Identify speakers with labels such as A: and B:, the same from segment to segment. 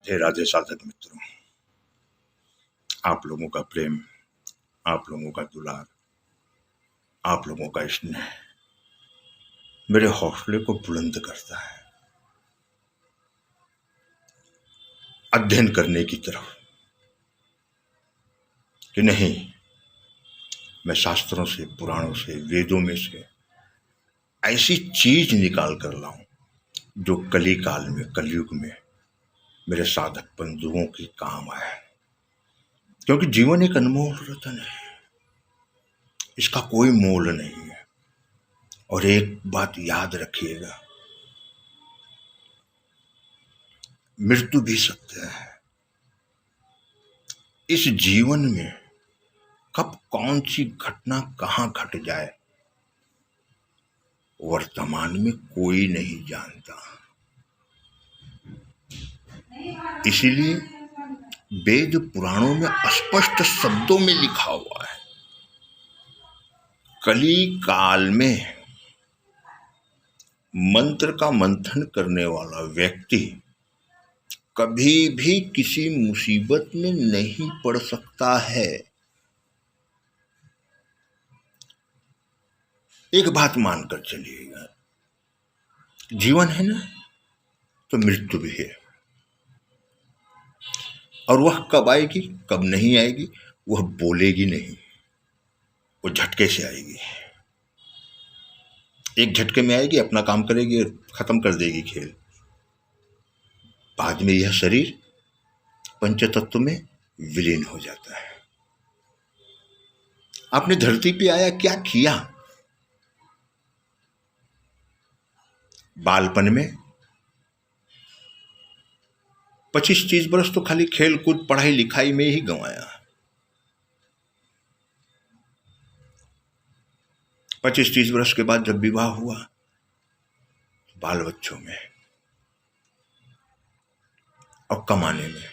A: हे राधे साधक मित्रों, आप लोगों का प्रेम, आप लोगों का दुलार, आप लोगों का स्नेह मेरे हौसले को बुलंद करता है अध्ययन करने की तरफ कि नहीं, मैं शास्त्रों से, पुराणों से, वेदों में से ऐसी चीज निकाल कर लाऊं जो कली काल में, कलयुग में मेरे साधक बंधुओं की काम आए। क्योंकि जीवन एक अनमोल रतन है, इसका कोई मोल नहीं है। और एक बात याद रखिएगा, मृत्यु भी सत्य है। इस जीवन में कब कौन सी घटना कहां घट जाए, वर्तमान में कोई नहीं जानता। इसीलिए वेद पुराणों में स्पष्ट शब्दों में लिखा हुआ है, कली काल में मंत्र का मंथन करने वाला व्यक्ति कभी भी किसी मुसीबत में नहीं पड़ सकता है। एक बात मानकर चलिएगा, जीवन है ना, तो मृत्यु भी है। और वह कब आएगी, कब नहीं आएगी, वह बोलेगी नहीं, वो झटके से आएगी। एक झटके में आएगी, अपना काम करेगी और खत्म कर देगी खेल। बाद में यह शरीर पंचतत्व में विलीन हो जाता है। आपने धरती पे आया क्या किया? बालपन में 25-30 वर्ष तो खाली खेल कूद, पढ़ाई लिखाई में ही गंवाया। 25-30 वर्ष के बाद जब विवाह हुआ, बाल बच्चों में और कमाने में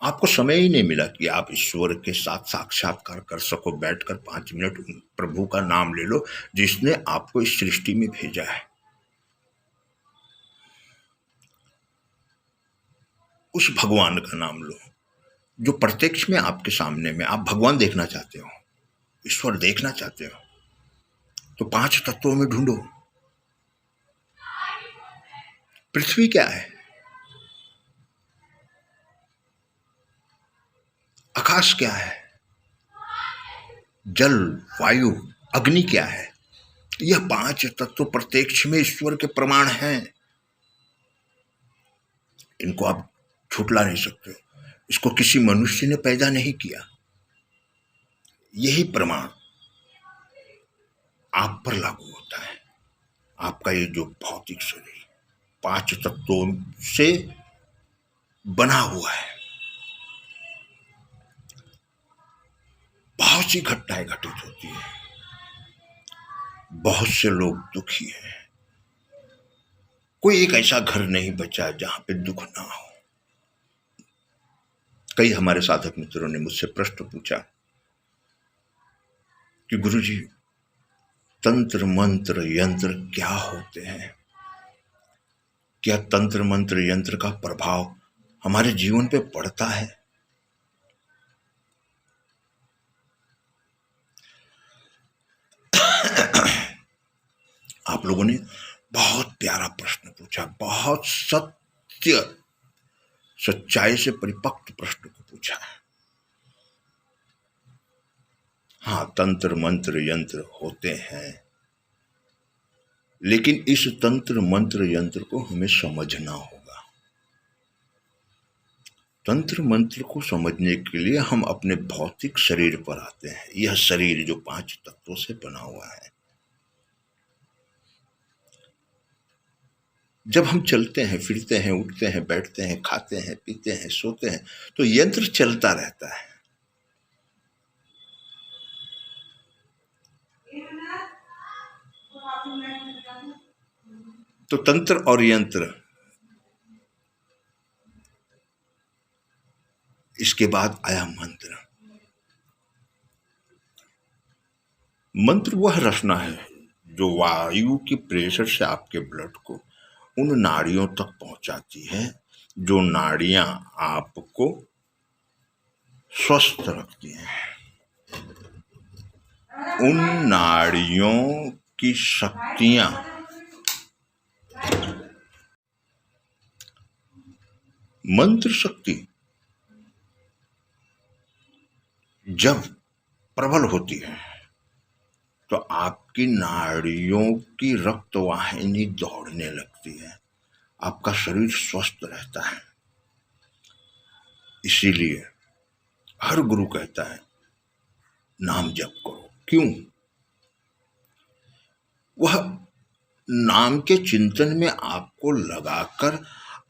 A: आपको समय ही नहीं मिला कि आप ईश्वर के साथ साक्षात्कार कर सको। बैठकर 5 मिनट प्रभु का नाम ले लो, जिसने आपको इस सृष्टि में भेजा है। उस भगवान का नाम लो जो प्रत्यक्ष में आपके सामने में, आप भगवान देखना चाहते हो, ईश्वर देखना चाहते हो, तो 5 तत्वों में ढूंढो। पृथ्वी क्या है? आकाश क्या है? जल, वायु, अग्नि क्या है? यह 5 तत्व प्रत्यक्ष में ईश्वर के प्रमाण हैं। इनको आप छुटला नहीं सकते। इसको किसी मनुष्य ने पैदा नहीं किया। यही प्रमाण आप पर लागू होता है। आपका ये जो भौतिक शरीर 5 तत्वों से बना हुआ है। बहुत सी घटनाएं घटित होती है, बहुत से लोग दुखी हैं। कोई एक ऐसा घर नहीं बचा जहां पे दुख ना हो। कई हमारे साधक मित्रों ने मुझसे प्रश्न पूछा कि गुरुजी, तंत्र मंत्र यंत्र क्या होते हैं? क्या तंत्र मंत्र यंत्र का प्रभाव हमारे जीवन पे पड़ता है? आप लोगों ने बहुत प्यारा प्रश्न पूछा, बहुत सच्चाई से परिपक्व प्रश्न को पूछा। हाँ, तंत्र मंत्र यंत्र होते हैं, लेकिन इस तंत्र मंत्र यंत्र को हमें समझना होगा। तंत्र मंत्र को समझने के लिए हम अपने भौतिक शरीर पर आते हैं। यह शरीर जो 5 तत्वों से बना हुआ है, जब हम चलते हैं, फिरते हैं, उठते हैं, बैठते हैं, खाते हैं, पीते हैं, सोते हैं, तो यंत्र चलता रहता है। तो तंत्र और यंत्र, इसके बाद आया मंत्र। मंत्र वह रचना है जो वायु की प्रेशर से आपके ब्लड को उन नाड़ियों तक पहुंचाती है जो नाड़ियां आपको स्वस्थ रखती हैं, उन नाड़ियों की शक्तियां मंत्र शक्ति जब प्रबल होती है तो आपकी नाड़ियों की रक्त वाहिनी दौड़ने लगती है, आपका शरीर स्वस्थ रहता है। इसीलिए हर गुरु कहता है नाम जप करो। क्यों? वह नाम के चिंतन में आपको लगाकर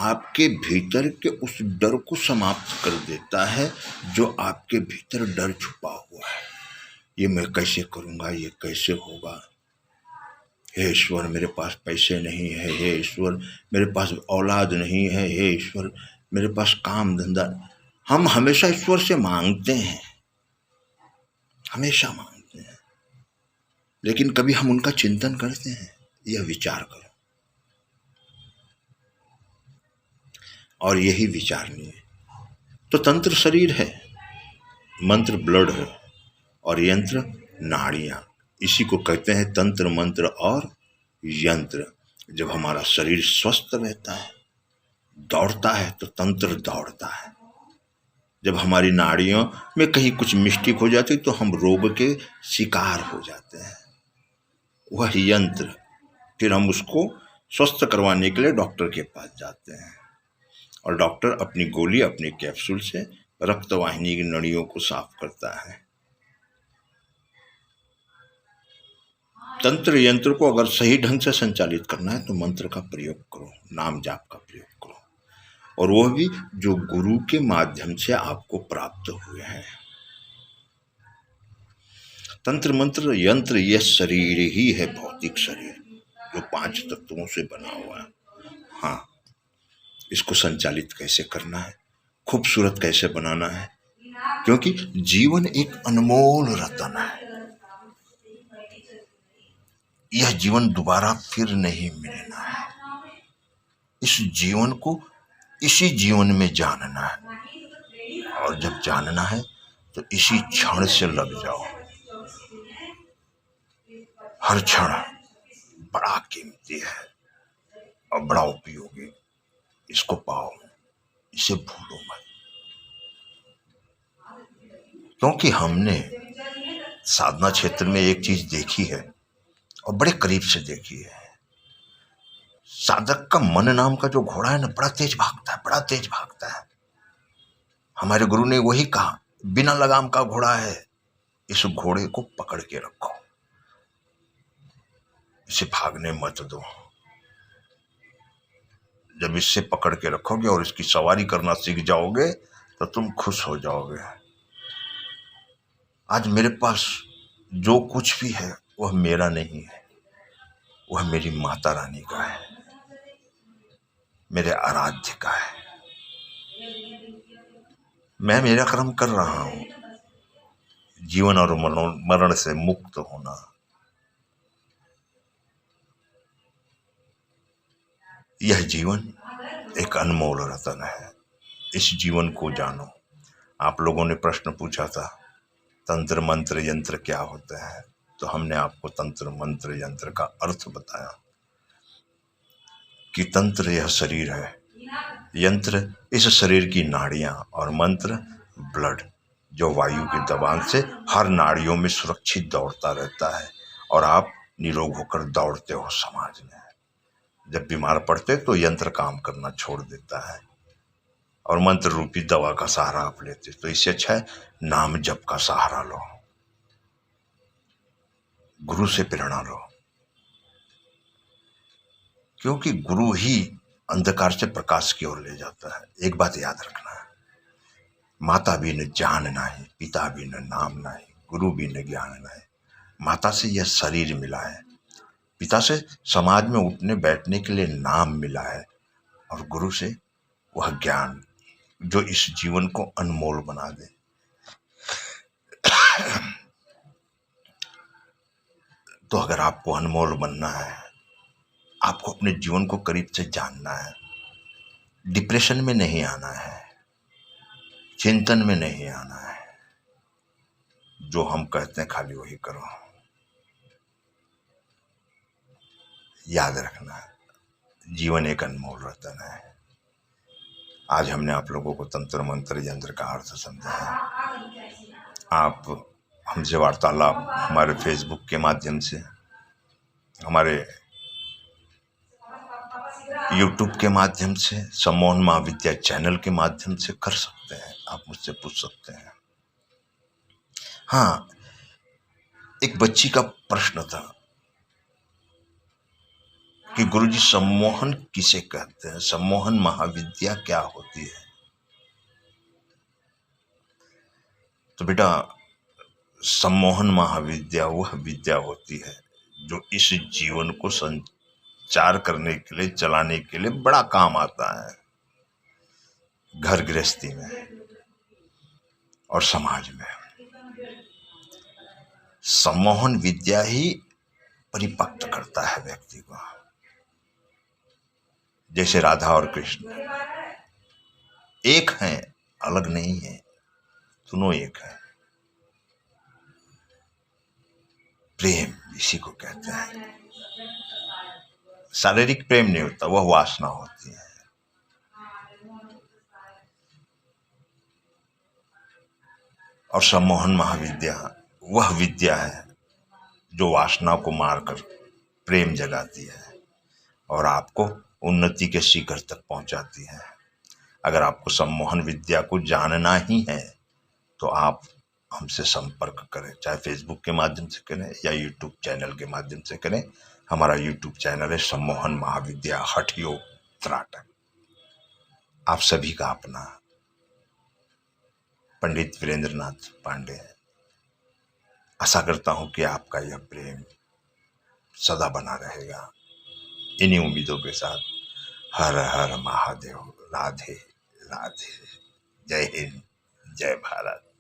A: आपके भीतर के उस डर को समाप्त कर देता है जो आपके भीतर डर छुपा हुआ है। ये मैं कैसे करूंगा, ये कैसे होगा, हे ईश्वर मेरे पास पैसे नहीं है, हे ईश्वर मेरे पास औलाद नहीं है, हे ईश्वर मेरे पास काम धंधा। हम हमेशा ईश्वर से मांगते हैं, हमेशा मांगते हैं, लेकिन कभी हम उनका चिंतन करते हैं? यह विचार करो। और यही विचारनीय। तो तंत्र शरीर है, मंत्र ब्लड है और यंत्र नाड़ियां। इसी को कहते हैं तंत्र मंत्र और यंत्र। जब हमारा शरीर स्वस्थ रहता है, दौड़ता है, तो तंत्र दौड़ता है। जब हमारी नाड़ियों में कहीं कुछ मिस्टेक हो जाती तो हम रोग के शिकार हो जाते हैं, वह यंत्र। फिर हम उसको स्वस्थ करवाने के लिए डॉक्टर के पास जाते हैं और डॉक्टर अपनी गोली, अपनी कैप्सूल से रक्तवाहिनी की नलियों को साफ करता है। तंत्र यंत्र को अगर सही ढंग से संचालित करना है तो मंत्र का प्रयोग करो, नाम जाप का प्रयोग करो, और वह भी जो गुरु के माध्यम से आपको प्राप्त हुए हैं। तंत्र मंत्र यंत्र यह शरीर ही है, भौतिक शरीर जो 5 तत्वों से बना हुआ है। हाँ, इसको संचालित कैसे करना है, खूबसूरत कैसे बनाना है, क्योंकि जीवन एक अनमोल रतन है। यह जीवन दोबारा फिर नहीं मिलना है। इस जीवन को इसी जीवन में जानना है, और जब जानना है तो इसी क्षण से लग जाओ। हर क्षण बड़ा कीमती है और बड़ा उपयोगी। इसको पाओ, इसे भूलो मत। क्योंकि हमने साधना क्षेत्र में एक चीज देखी है और बड़े करीब से देखी है। साधक का मन नाम का जो घोड़ा है ना, बड़ा तेज भागता है, बड़ा तेज भागता है। हमारे गुरु ने वही कहा, बिना लगाम का घोड़ा है, इस घोड़े को पकड़ के रखो, इसे भागने मत दो। जब इससे पकड़ के रखोगे और इसकी सवारी करना सीख जाओगे तो तुम खुश हो जाओगे। आज मेरे पास जो कुछ भी है वह मेरा नहीं है, वह मेरी माता रानी का है, मेरे आराध्य का है। मैं मेरा कर्म कर रहा हूं, जीवन और मरण से मुक्त होना। यह जीवन एक अनमोल रतन है, इस जीवन को जानो। आप लोगों ने प्रश्न पूछा था तंत्र मंत्र यंत्र क्या होता है, तो हमने आपको तंत्र मंत्र यंत्र का अर्थ बताया कि तंत्र यह शरीर है, यंत्र इस शरीर की नाड़ियां, और मंत्र ब्लड जो वायु के दबाव से हर नाड़ियों में सुरक्षित दौड़ता रहता है, और आप निरोग होकर दौड़ते हो समाज में। जब बीमार पड़ते तो यंत्र काम करना छोड़ देता है और मंत्र रूपी दवा का सहारा आप लेते। तो इससे अच्छा है नाम जप का सहारा लो, गुरु से प्रेरणा लो, क्योंकि गुरु ही अंधकार से प्रकाश की ओर ले जाता है। एक बात याद रखना है, माता भी न जान नाही, पिता भी न नाम नाही, गुरु भी न ज्ञान नाही। माता से यह शरीर मिला है, पिता से समाज में उठने बैठने के लिए नाम मिला है, और गुरु से वह ज्ञान जो इस जीवन को अनमोल बना दे। तो अगर आपको अनमोल बनना है, आपको अपने जीवन को करीब से जानना है, डिप्रेशन में नहीं आना है, चिंतन में नहीं आना है। जो हम कहते हैं खाली वही करो। याद रखना, जीवन एक अनमोल रतन है। आज हमने आप लोगों को तंत्र मंत्र यंत्र का अर्थ समझाया। आप हमसे वार्तालाप हमारे फेसबुक के माध्यम से, हमारे यूट्यूब के माध्यम से, सम्मोहन महाविद्या चैनल के माध्यम से कर सकते हैं। आप मुझसे पूछ सकते हैं। हाँ, एक बच्ची का प्रश्न था कि गुरुजी सम्मोहन किसे कहते हैं, सम्मोहन महाविद्या क्या होती है। तो बेटा, सम्मोहन महाविद्या वह विद्या होती है जो इस जीवन को संचार करने के लिए, चलाने के लिए बड़ा काम आता है, घर गृहस्थी में और समाज में। सम्मोहन विद्या ही परिपक्व करता है व्यक्ति को। जैसे राधा और कृष्ण एक हैं, अलग नहीं है, दोनों एक है। प्रेम इसी को कहते हैं। शारीरिक प्रेम नहीं होता, वह वासना होती है। और सम्मोहन महाविद्या वह विद्या है जो वासना को मारकर प्रेम जगाती है और आपको उन्नति के शिखर तक पहुंचाती है। अगर आपको सम्मोहन विद्या को जानना ही है तो आप हमसे संपर्क करें, चाहे फेसबुक के माध्यम से करें या यूट्यूब चैनल के माध्यम से करें। हमारा यूट्यूब चैनल है सम्मोहन महाविद्या हठ योग त्राटक। आप सभी का अपना पंडित वीरेंद्रनाथ पांडे है। आशा करता हूं कि आपका यह प्रेम सदा बना रहेगा। इन्हीं उम्मीदों के साथ हर हर महादेव, राधे राधे, जय हिंद, जय भारत।